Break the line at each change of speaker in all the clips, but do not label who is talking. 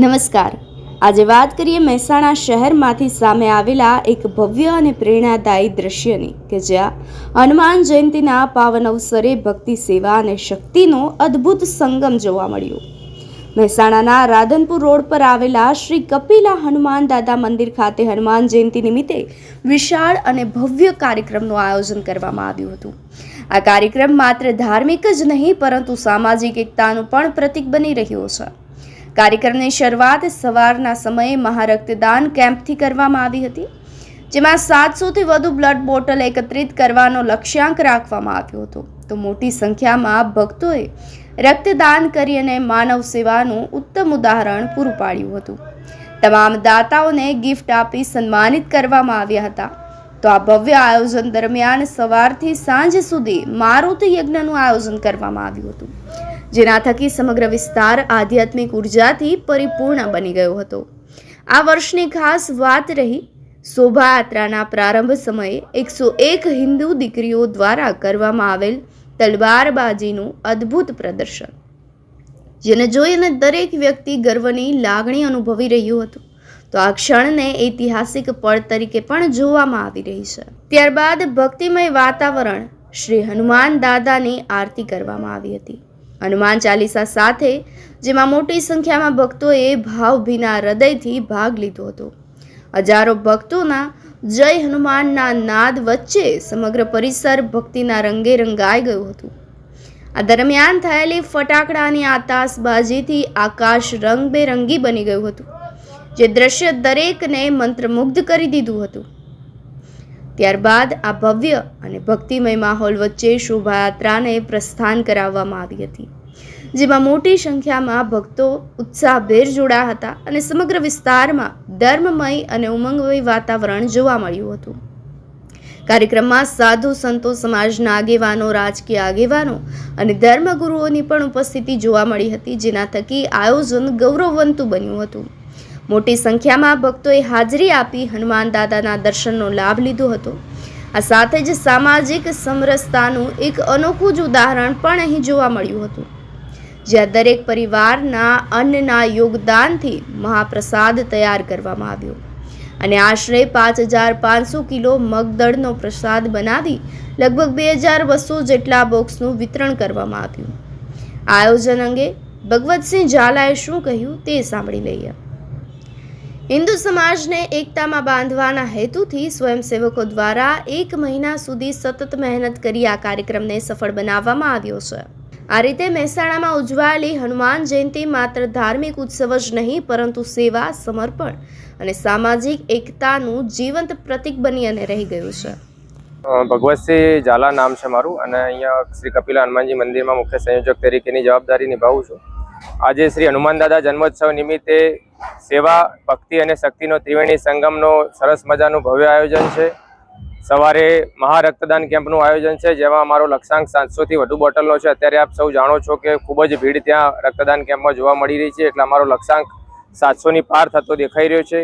નમસ્કાર। આજે વાત કરીએ મહેસાણા શહેરમાંથી સામે આવેલા એક ભવ્ય અને પ્રેરણાદાયી દ્રશ્યની કે જ્યાં હનુમાન જયંતીના પાવન અવસરે ભક્તિ, સેવા અને શક્તિનો અદ્ભુત સંગમ જોવા મળ્યો। મહેસાણાના રાધનપુર રોડ પર આવેલા શ્રી કપિલા હનુમાન દાદા મંદિર ખાતે હનુમાન જયંતી નિમિત્તે વિશાળ અને ભવ્ય કાર્યક્રમનું આયોજન કરવામાં આવ્યું હતું। આ કાર્યક્રમ માત્ર ધાર્મિક જ નહીં પરંતુ સામાજિક એકતાનું પણ પ્રતીક બની રહ્યો છે। કાર્યક્રમની શરૂઆત સવારના સમયે મહારક્તદાન કેમ્પથી કરવામાં આવી હતી, જેમાં 700થી વધુ બ્લડ બોટલ એકત્રિત કરવાનો લક્ષ્યાંક રાખવામાં આવ્યો હતો। તો મોટી સંખ્યામાં ભક્તોએ રક્તદાન કરી અને માનવ સેવાનું ઉત્તમ ઉદાહરણ પૂરું પાડ્યું હતું। તમામ દાતાઓને ગિફ્ટ આપી સન્માનિત કરવામાં આવ્યા હતા। તો આ ભવ્ય આયોજન દરમિયાન સવારથી સાંજ સુધી મારુતિ યજ્ઞનું આયોજન કરવામાં આવ્યું હતું, જેના થકી સમગ્ર વિસ્તાર આધ્યાત્મિક ઉર્જાથી પરિપૂર્ણ બની ગયો હતો। આ વર્ષની ખાસ વાત રહી શોભાયાત્રાના પ્રારંભ સમયે 101 હિન્દુ દીકરીઓ દ્વારા કરવામાં આવેલ તલવારબાજીનું અદ્ભુત પ્રદર્શન, જેને જોઈને દરેક વ્યક્તિ ગર્વની લાગણી અનુભવી રહ્યું હતું। તો આ ક્ષણને ઐતિહાસિક પળ તરીકે પણ જોવામાં આવી રહી છે। ત્યારબાદ ભક્તિમય વાતાવરણ શ્રી હનુમાન દાદાની આરતી કરવામાં આવી હતી, હનુમાન ચાલીસા સાથે, જેમાં મોટી સંખ્યામાં ભક્તોએ ભાવભીના હૃદયથી ભાગ લીધો હતો। હજારો ભક્તોના જય હનુમાનના નાદ વચ્ચે સમગ્ર પરિસર ભક્તિના રંગે રંગાઈ ગયું હતું। આ દરમિયાન થયેલી ફટાકડાની આતશબાજીથી આકાશ રંગબેરંગી બની ગયું હતું, જે દ્રશ્ય દરેકને મંત્રમુગ્ધ કરી દીધું હતું। ત્યારબાદ આ ભવ્ય અને ભક્તિમય માહોલ વચ્ચે શોભાયાત્રાને પ્રસ્થાન કરાવવામાં આવી હતી, જેમાં મોટી સંખ્યામાં ભક્તો ઉત્સાહભેર જોડાયા હતા અને સમગ્ર વિસ્તારમાં ધર્મમય અને ઉમંગમય વાતાવરણ જોવા મળ્યું હતું। કાર્યક્રમમાં સાધુ સંતો, સમાજના આગેવાનો, રાજકીય આગેવાનો અને ધર્મગુરુઓની પણ ઉપસ્થિતિ જોવા મળી હતી, જેના થકી આયોજન ગૌરવવંતું બન્યું હતું। મોટી સંખ્યામાં ભક્તોએ હાજરી આપી હનુમાન દાદાના દર્શનનો લાભ લીધો હતો। આ સાથે જ સામાજિક સમરસતાનું એક અનોખું જ ઉદાહરણ પણ અહીં જોવા મળ્યું હતું, જ્યાં દરેક પરિવારના અન્નના યોગદાનથી મહાપ્રસાદ તૈયાર કરવામાં આવ્યો અને આશરે 5500 કિલો મગદળનો પ્રસાદ બનાવી લગભગ 2200 જેટલા બોક્સનું વિતરણ કરવામાં આવ્યું। આ આયોજન અંગે ભગવતસિંહ ઝાલાએ શું કહ્યું તે સાંભળી લઈએ। હિન્દુ સમાજને એકતામાં બાંધવાના હેતુથી સ્વયંસેવકો દ્વારા 1 મહિના સુધી સતત મહેનત કરી આ કાર્યક્રમને સફળ બનાવવામાં આવ્યો છે। આ રીતે મહેસાણામાં ઉજવાયેલી હનુમાન જયંતી માત્ર ધાર્મિક ઉત્સવ જ નહીં પરંતુ સેવા, સમર્પણ અને સામાજિક એકતાનું જીવંત પ્રતીક બની અને રહી ગયું છે।
ભગવતસિંહ ઝાલા નામ છે મારું અને અહીંયા શ્રી કપિલા હનુમાનજી મંદિરમાં મુખ્ય સંયોજક તરીકેની જવાબદારી નિભાવું છું। આજે શ્રી હનુમાન દાદા જન્મોત્સવ નિમિત્તે સેવા, ભક્તિ અને શક્તિનો ત્રિવેણી સંગમનો સરસ મજાનું ભવ્ય આયોજન છે। સવારે મહારક્તદાન કેમ્પનું આયોજન છે, જેમાં અમારો લક્ષ્યાંક 700થી વધુ બોટલનો છે। અત્યારે આપ સૌ જાણો છો કે ખૂબ જ ભીડ ત્યાં રક્તદાન કેમ્પમાં જોવા મળી રહી છે, એટલે અમારો લક્ષ્યાંક 700ની પાર થતો દેખાઈ રહ્યો છે।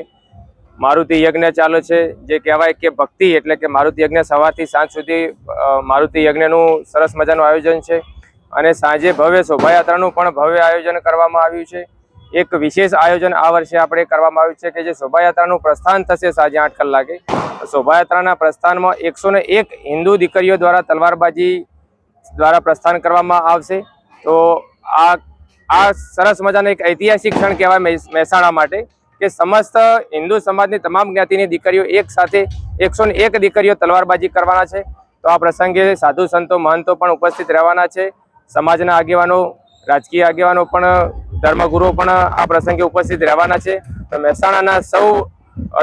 મારુતિ યજ્ઞ ચાલે છે, જે કહેવાય કે ભક્તિ એટલે કે મારુતિ યજ્ઞ સવારથી સાંજ સુધી મારુતિ યજ્ઞનું સરસ મજાનું આયોજન છે અને સાંજે ભવ્ય શોભાયાત્રાનું પણ ભવ્ય આયોજન કરવામાં આવ્યું છે। એક વિશેષ આયોજન આ વર્ષે આપણે કરવામાં આવ્યું છે કે જે શોભાયાત્રાનું પ્રસ્થાન થશે સાંજે 8 કલાકે। શોભાયાત્રાના પ્રસ્થાનમાં 101 હિન્દુ દીકરીઓ દ્વારા તલવારબાજી દ્વારા પ્રસ્થાન કરવામાં આવશે। તો આ સરસ મજાનો એક ઐતિહાસિક ક્ષણ કહેવાય મહેસાણા માટે કે સમસ્ત હિન્દુ સમાજની તમામ જ્ઞાતિની દીકરીઓ એક સાથે 101 દીકરીઓ તલવારબાજી કરવાના છે। તો આ પ્રસંગે સાધુ સંતો, મહંતો પણ ઉપસ્થિત રહેવાના છે, સમાજના આગેવાનો, રાજકીય આગેવાનો પણ, ધર્મગુરુઓ પણ આ પ્રસંગે ઉપસ્થિત રહેવાના છે। તો મહેસાણાના સૌ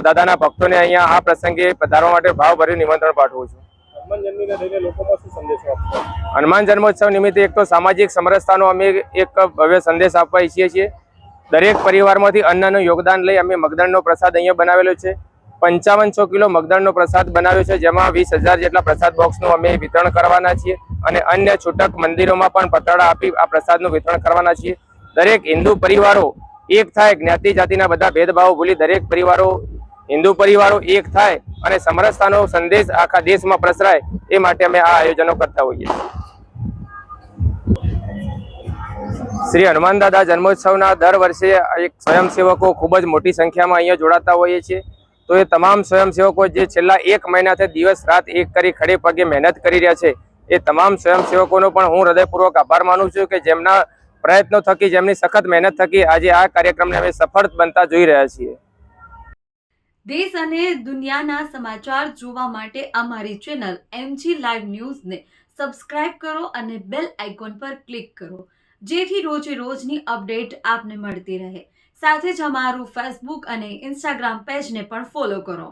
દાદાના ભક્તોને અહીંયા આ પ્રસંગે પધારવા માટે ભાવભર્યું નિમંત્રણ પાઠવું છું। હનુમાન જન્મોત્સવ નિમિત્તે એક તો સામાજિક સમરસતાનો અમે એક ભવ્ય સંદેશ આપવા ઈચ્છીએ છીએ। દરેક પરિવારમાંથી અન્નનું યોગદાન લઈ અમે મગદળનો પ્રસાદ અહીંયા બનાવેલો છે। 5500 કિલો મગદળનો પ્રસાદ બનાવ્યો છે, જેમાં 20000 જેટલા પ્રસાદ બોક્સનું અમે વિતરણ કરવાના છીએ અને અન્ય છૂટક મંદિરોમાં પણ પતાડા આપી આ પ્રસાદનું વિતરણ કરવાના છીએ। દરેક હિન્દુ પરિવારો એક થાય, જ્ઞાતિ જાતિના બધા ભેદભાવો ભૂલી દરેક પરિવારો, હિન્દુ પરિવારો એક થાય અને સમરસતાનો સંદેશ આખા દેશમાં પ્રસરાય એ માટે અમે આ આયોજનો કરતા હોઈએ છીએ। શ્રી હનુમાન દાદા જન્મોત્સવના દર વર્ષે એક સ્વયંસેવકો ખૂબ જ મોટી સંખ્યામાં અહીંયા જોડાતા હોઈએ છીએ. તો એ તમામ સ્વયંસેવકો જે છેલ્લા 1 મહિનાથી દિવસ રાત એક કરી ખડે પગે મહેનત કરી રહ્યા છે, એ તમામ સ્વયંસેવકોનો પણ હું હૃદયપૂર્વક આભાર માનું છું કે જેમના પ્રયત્નો થકી, જેમની સખત મહેનત થકી આજે આ કાર્યક્રમને અમે સફળ બનતા જોઈ રહ્યા છીએ.
દેશ અને દુનિયાના સમાચાર જોવા માટે અમારી ચેનલ MG લાઈવ ન્યૂઝને સબસ્ક્રાઇબ કરો અને બેલ આઇકોન પર ક્લિક કરો, જેથી રોજે રોજની અપડેટ આપને મળતી રહે. સાથે જ અમારું ફેસબુક અને ઇન્સ્ટાગ્રામ પેજને પણ ફોલો કરો.